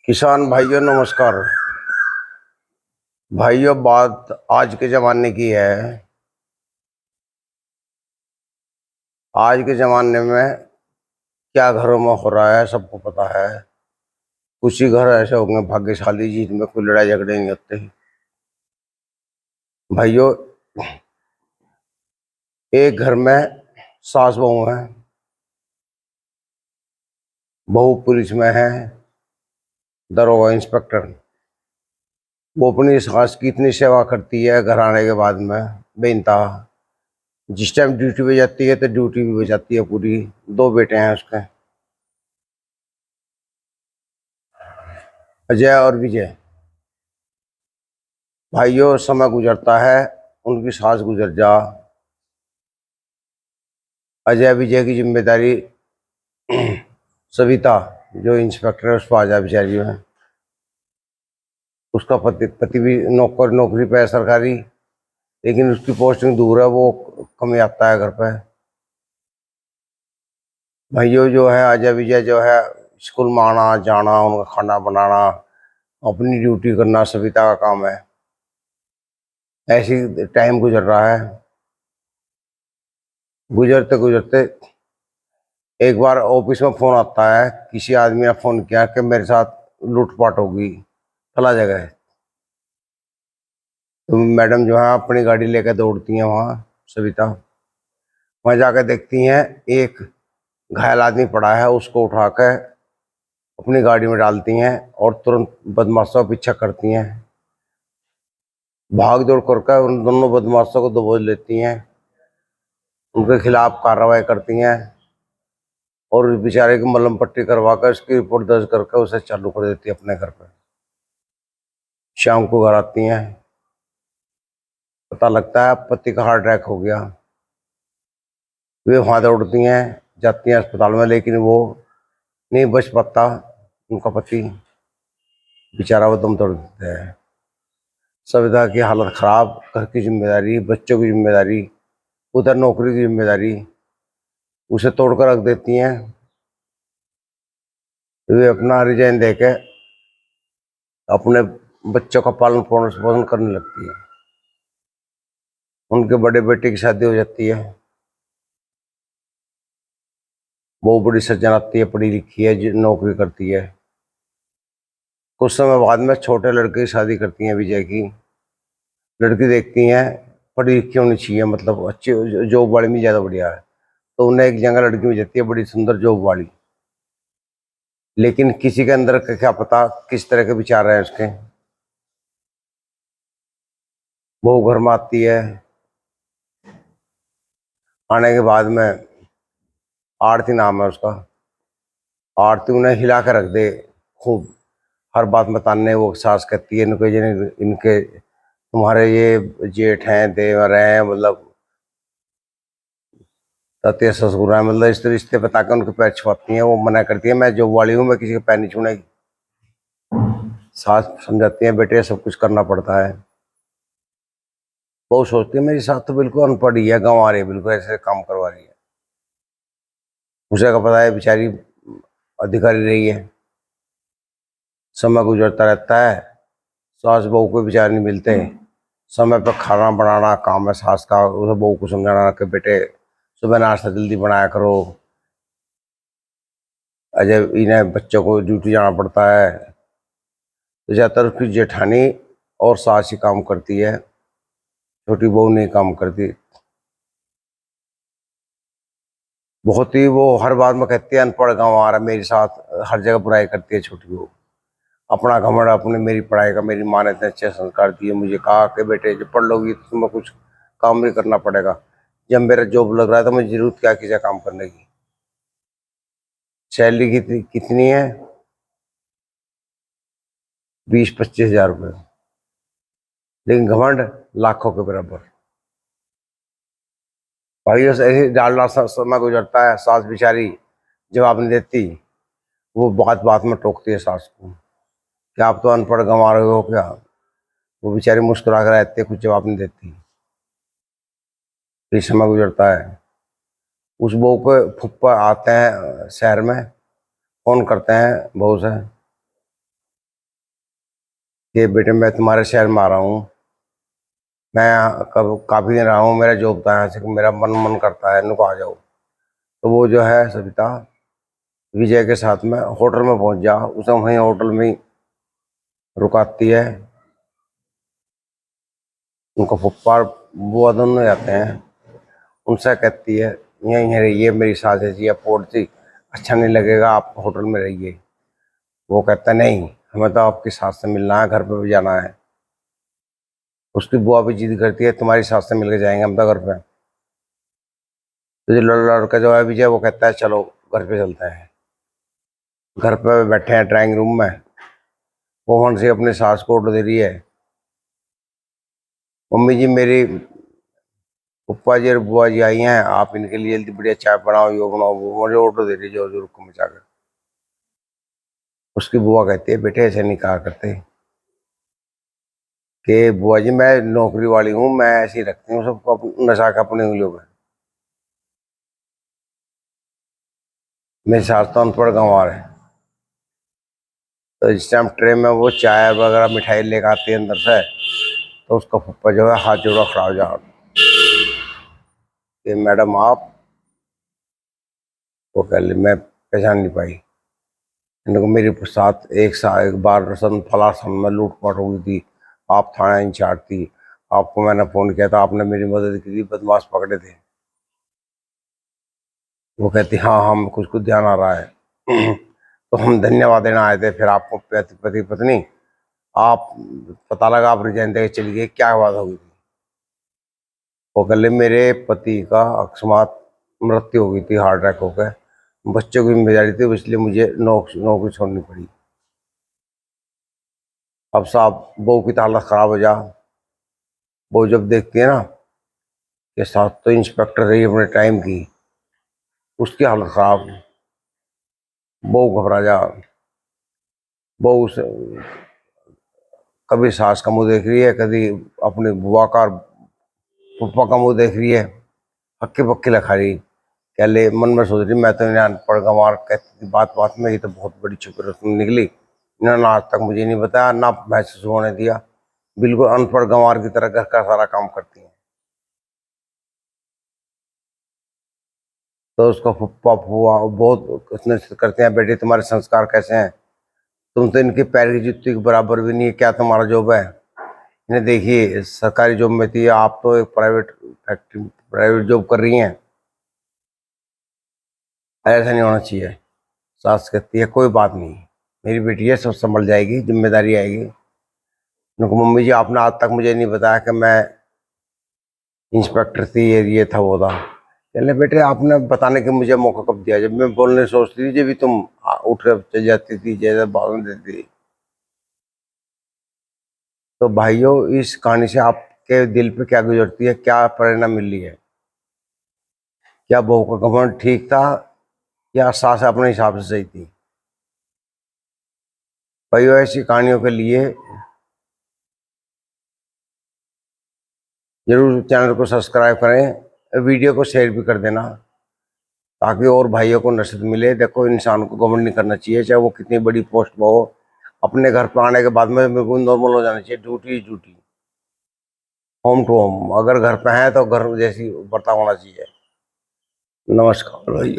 किसान भाइयों नमस्कार। भाइयों, बात आज के ज़माने की है। आज के ज़माने में क्या घरों में हो रहा है सबको पता है। कुछ ही घर ऐसे होंगे भाग्यशाली जिनमें कोई लड़ाई झगड़े नहीं होते। भाइयों, एक घर में सास बहू है। बहू पुलिस में है, दरोगा इंस्पेक्टर। वो अपनी सास की इतनी सेवा करती है घर आने के बाद में बेइंतहा। जिस टाइम ड्यूटी पे जाती है तो ड्यूटी भी बजाती है पूरी। दो बेटे हैं उसके, अजय और विजय। भाइयों, समय गुजरता है, उनकी सास गुजर जा। अजय विजय की जिम्मेदारी सविता, जो इंस्पेक्टर है, उस पर आ जा बेचारी में। उसका पति पति भी नौकरी पे है सरकारी, लेकिन उसकी पोस्टिंग दूर है, वो कम ही आता है घर पे। भाइयों, जो है अजय विजय जो है, स्कूल में आना जाना, उनका खाना बनाना, अपनी ड्यूटी करना सविता का काम है। ऐसी टाइम गुजर रहा है। गुजरते गुजरते एक बार ऑफिस में फोन आता है, किसी आदमी ने फोन किया कि मेरे साथ लूटपाट होगी फला जगह है। तो मैडम जो है अपनी गाड़ी लेकर दौड़ती हैं वहाँ, सविता। वहाँ जाकर देखती हैं एक घायल आदमी पड़ा है, उसको उठाकर अपनी गाड़ी में डालती हैं और तुरंत बदमाशों का पीछा करती हैं। भाग दौड़ करके उन दोनों बदमाशों को दबोच लेती हैं, उनके खिलाफ कार्रवाई करती हैं और उस बेचारे की मलहम पट्टी करवा कर उसकी रिपोर्ट दर्ज करके उसे चालू कर देती है अपने घर पर। शाम को घर आती हैं, पता लगता है पति का हार्ट अटैक हो गया। वे वहाँ दौड़ती हैं, जाती हैं अस्पताल में, लेकिन वो नहीं बच पाता। उनका पति बेचारा वो दम तोड़ देता है। सविता की हालत खराब, घर की जिम्मेदारी, बच्चों की जिम्मेदारी, उधर नौकरी की जिम्मेदारी, उसे तोड़कर रख देती हैं। वे अपना रिजाइन देके अपने बच्चों का पालन पोषण करने लगती है। उनके बड़े बेटे की शादी हो जाती है। वो बड़ी सज्जनाती है, पढ़ी लिखी है, नौकरी करती है। कुछ समय बाद में छोटे लड़के की शादी करती हैं विजय की। लड़की देखती हैं पढ़ी लिखी होनी चाहिए, मतलब अच्छी जॉब वाली में ज़्यादा बढ़िया है। तो उन्हें एक जगह लड़की मिल जाती है बड़ी सुंदर जॉब वाली। लेकिन किसी के अंदर का क्या पता किस तरह के विचार हैं उसके। वो घर में आती है। आने के बाद में आरती नाम है उसका। आरती उन्हें हिला कर रख दे खूब। हर बात बताने वो सास कहती है इनके इनके तुम्हारे ये जेठ हैं, देवर हैं, मतलब ततीय ससुर हैं, मतलब इस रिश्ते बता के उनके पैर छुपाती हैं। वो मना करती है, मैं जो वाली हूँ, मैं किसी के पैर नहीं छूनेगी। सास समझाती है, बेटे सब कुछ करना पड़ता है। वो सोचती है मेरी सास तो बिल्कुल अनपढ़ ही है, गंवा रही है, बिल्कुल ऐसे काम करवा रही है। उसे का पता है बेचारी अधिकारी रही है। समय गुजरता रहता है, सास बहू को विचार नहीं मिलते। समय पर खाना बनाना काम है सास का, उसे बहू को समझाना कि बेटे सुबह नाश्ता जल्दी बनाया करो। अजय इन्हें बच्चों को ड्यूटी जाना पड़ता है, तो ज़्यादातर उसकी जेठानी और सास ही काम करती है, छोटी बहू नहीं काम करती। बहुत ही वो हर बात में कहती है अनपढ़ गाँव आ रहा है, मेरे साथ हर जगह बुराई करती है छोटी बहू। अपना घमंड अपने मेरी पढ़ाई का, मेरी माँ ने इतने अच्छे संस्कार दिए, मुझे कहा कि बेटे जब पढ़ लोगी तो तुम्हें कुछ काम नहीं करना पड़ेगा। जब मेरा जॉब लग रहा है तो मुझे जरूरत क्या कीजिए काम करने की। सैलरी कितनी है? 20-25 हज़ार रुपये, लेकिन घमंड लाखों के बराबर। भाई ऐसे ही डालना समय गुजरता है, सास बेचारी जवाब नहीं देती। वो बात बात में टोकती है सास को, क्या आप तो अनपढ़ गंवा रहे हो क्या। वो बेचारी मुस्कुरा कर रहती है, कुछ जवाब नहीं देती। फिर समय गुजरता है, उस बहू के फूफा आते हैं शहर में, फोन करते हैं बहू से, कि बेटे मैं तुम्हारे शहर में आ रहा हूँ, मैं कब काफ़ी दिन रहा हूँ, मेरा जॉब था यहाँ से, मेरा मन करता है इनको आ जाओ। तो वो जो है सविता विजय के साथ में होटल में पहुंच जा, उसे वहीं होटल में ही रुकाती है। उनका फुप्पा बुआ दोनों जाते हैं, उनसे कहती है यहीं रहिए, मेरी सास ऐसी है पोर्ट सी, अच्छा नहीं लगेगा, आप होटल में रहिए। वो कहता है नहीं, हमें तो आपकी सास से मिलना है, घर पे भी जाना है। उसकी बुआ भी जिद करती है तुम्हारी सास से मिल के जाएंगे हम तो घर पे। तो जो लड़का जो है विजय, वो कहता है चलो घर पे चलते हैं। घर पे बैठे हैं ड्राइंग रूम में, वो वहां से अपनी सास को ऑर्डर दे रही है, मम्मी जी मेरी पप्पा जी और बुआ जी आई हैं, आप इनके लिए जल्दी बढ़िया चाय बनाओ, यो बनाओ, वो मुझे ऑर्डर दे रही जोर जोर को मचा कर। उसकी बुआ कहती है बेटे ऐसे नहीं कहा करते, कि बुआ जी मैं नौकरी वाली हूँ, मैं ऐसे ही रखती हूँ सबको नशा के अपनी उंगलियों में। मेरी सास तो अनपढ़ गंवार है। तो इस टाइम ट्रे में वो चाय वगैरह मिठाई लेकर आती है अंदर से, तो उसका पप्पा जो है हाथ जोड़ा खड़ा हो जा, कि मैडम आप। वो कह ले मैं पहचान नहीं पाई। इनको मेरे साथ एक बार सन फला सन में लूटपाट हुई थी, आप थाना इंचार्ज थी, आपको मैंने फ़ोन किया था, आपने मेरी मदद की थी, बदमाश पकड़े थे। वो कहती हाँ हाँ कुछ कुछ ध्यान आ रहा है। तो हम धन्यवाद देना आए थे, फिर आपको पति पत्नी आप पता लगा आप रिजाइन दे के चली गई, क्या बात हो गई थी। वो कह ले मेरे पति का अकस्मात मृत्यु हो गई थी, हार्ट अटैक हो गया, बच्चों की जिम्मेदारी थी, इसलिए मुझे नौकरी छोड़नी पड़ी। अब साहब बहू की तो हालत खराब हो जा। वो जब देखती है ना कि सास तो इंस्पेक्टर रही अपने टाइम की, उसकी हालत खराब, बहू घबरा जा। बहू कभी सास का मुंह देख रही है, कभी अपने बुआ का और पप्पा का मुंह देख रही है, हक्के बक्के लखा रही। क्या ले मन में सोच रही मैं तो इन्हें अनपढ़ गंवार कहती थी, बात बात में ये तो बहुत बड़ी छुपी रस्म निकली, इन्होंने आज तक मुझे नहीं बताया ना महसूस होने दिया, बिल्कुल अनपढ़ गंवार की तरह घर का सारा काम करती हैं। तो उसका फुप्पा फुआ बहुत उसने करते हैं बेटे तुम्हारे संस्कार कैसे हैं, तुम तो इनके पैर की जुत्ती के बराबर भी नहीं है, क्या तुम्हारा जॉब है। इन्हें देखिए सरकारी जॉब में थी, आप तो एक प्राइवेट फैक्ट्री प्राइवेट जॉब कर रही हैं, ऐसा नहीं होना चाहिए। सास कहती है कोई बात नहीं, मेरी बेटी है सब संभल जाएगी, जिम्मेदारी आएगी। उनको मम्मी जी आपने आज तक मुझे नहीं बताया कि मैं इंस्पेक्टर थी, ये था वो था। कहने बेटे आपने बताने के मुझे मौका कब दिया, जब मैं बोलने सोचती थी जब भी तुम उठ कर चल जाती थी, जैसे भाषण देती थी। तो भाइयों इस कहानी से आपके दिल पे क्या गुजरती है, क्या प्रेरणा मिल रही है। क्या बहू का घमंड ठीक था या सास अपने हिसाब से सही थी। भाइयों ऐसी कहानियों के लिए जरूर चैनल को सब्सक्राइब करें, वीडियो को शेयर भी कर देना, ताकि और भाइयों को नसीहत मिले। देखो इंसान को घमंड नहीं करना चाहिए, चाहे वो कितनी बड़ी पोस्ट में हो। अपने घर पर आने के बाद में बिल्कुल नॉर्मल हो जाना चाहिए, duty duty, home to home. अगर घर पे है तो घर जैसी बर्ताव होना चाहिए। नमस्कार भाइयों।